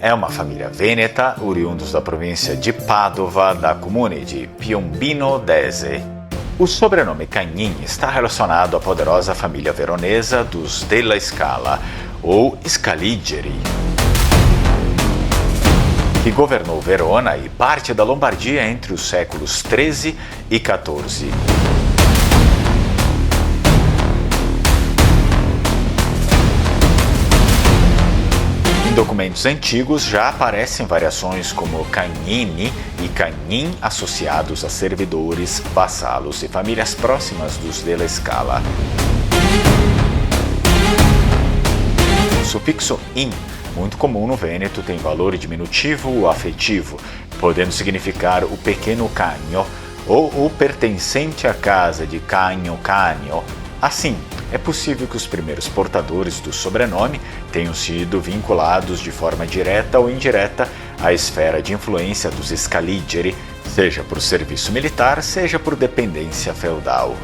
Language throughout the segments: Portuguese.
é uma família vêneta, oriundos da província de Padova, da comune de Piombino Dese. O sobrenome Cagnin está relacionado à poderosa família veronesa dos Della Scala, ou Scaligeri, que governou Verona e parte da Lombardia entre os séculos XIII e XIV. Em documentos antigos já aparecem variações como Cagnini e Cagnin associados a servidores, vassalos e famílias próximas dos Della Scala. O sufixo in, muito comum no Vêneto, tem valor diminutivo ou afetivo, podendo significar o pequeno cagno ou o pertencente à casa de cagno canio. Assim, é possível que os primeiros portadores do sobrenome tenham sido vinculados de forma direta ou indireta à esfera de influência dos Scaligeri, seja por serviço militar, seja por dependência feudal.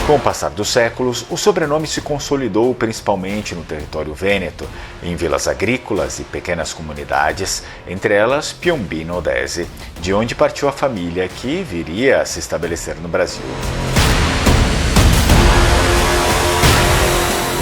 Com o passar dos séculos, o sobrenome se consolidou principalmente no território vêneto, em vilas agrícolas e pequenas comunidades, entre elas Piombino Dese, de onde partiu a família que viria a se estabelecer no Brasil.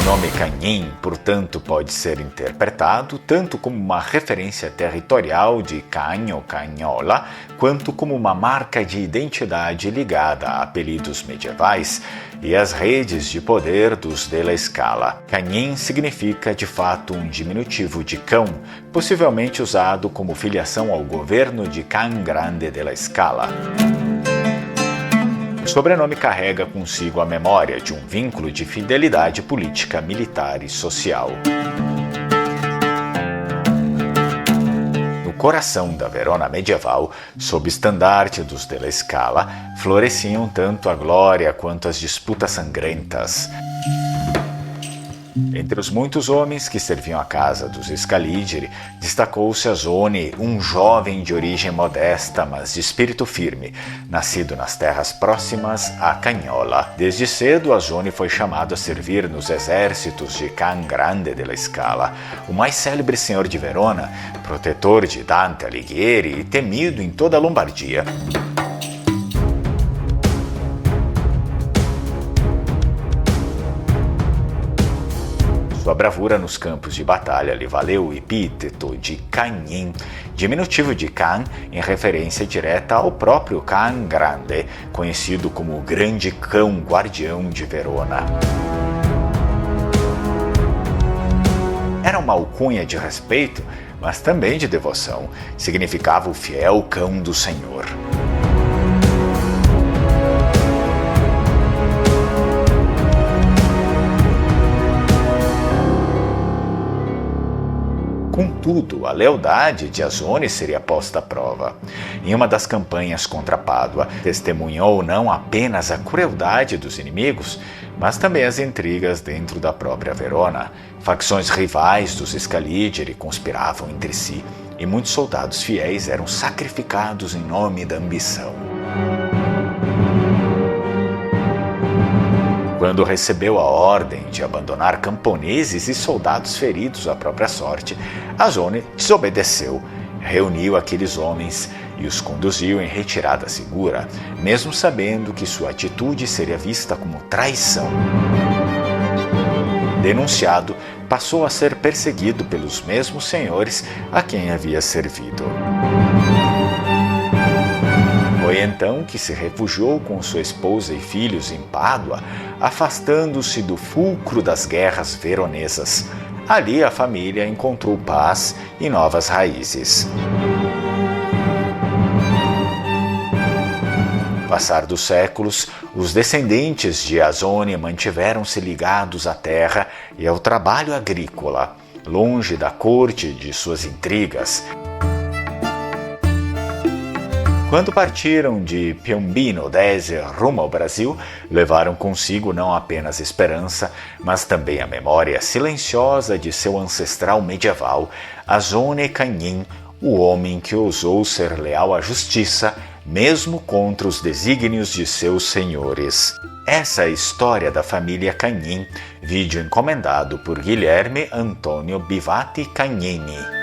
O nome Cagnin, portanto, pode ser interpretado tanto como uma referência territorial de cagno, cagnola, quanto como uma marca de identidade ligada a apelidos medievais e às redes de poder dos Della Scala. Cagnin significa, de fato, um diminutivo de cão, possivelmente usado como filiação ao governo de Can Grande della Scala. O sobrenome carrega consigo a memória de um vínculo de fidelidade política, militar e social. No coração da Verona medieval, sob o estandarte dos Della Scala, floresciam tanto a glória quanto as disputas sangrentas. Entre os muitos homens que serviam a casa dos Scaligeri, destacou-se Azone, um jovem de origem modesta, mas de espírito firme, nascido nas terras próximas a Cagnola. Desde cedo, Azone foi chamado a servir nos exércitos de Can Grande della Scala, o mais célebre senhor de Verona, protetor de Dante Alighieri e temido em toda a Lombardia. Sua bravura nos campos de batalha lhe valeu o epíteto de Cagnin, diminutivo de Can, em referência direta ao próprio Can Grande, conhecido como o Grande Cão Guardião de Verona. Era uma alcunha de respeito, mas também de devoção. Significava o fiel cão do Senhor. Contudo, a lealdade de Azone seria posta à prova. Em uma das campanhas contra Pádua, testemunhou não apenas a crueldade dos inimigos, mas também as intrigas dentro da própria Verona. Facções rivais dos Scaligeri conspiravam entre si, e muitos soldados fiéis eram sacrificados em nome da ambição. Quando recebeu a ordem de abandonar camponeses e soldados feridos à própria sorte, Azone desobedeceu, reuniu aqueles homens e os conduziu em retirada segura, mesmo sabendo que sua atitude seria vista como traição. Denunciado, passou a ser perseguido pelos mesmos senhores a quem havia servido. Foi então que se refugiou com sua esposa e filhos em Pádua, afastando-se do fulcro das guerras veronesas. Ali a família encontrou paz e novas raízes. Com o passar dos séculos, os descendentes de Azone mantiveram-se ligados à terra e ao trabalho agrícola, longe da corte e de suas intrigas. Quando partiram de Piombino Dese rumo ao Brasil, levaram consigo não apenas esperança, mas também a memória silenciosa de seu ancestral medieval, Azone Cagnin, o homem que ousou ser leal à justiça, mesmo contra os desígnios de seus senhores. Essa é a história da família Cagnin, vídeo encomendado por Guilherme Antônio Bivati Cagnini.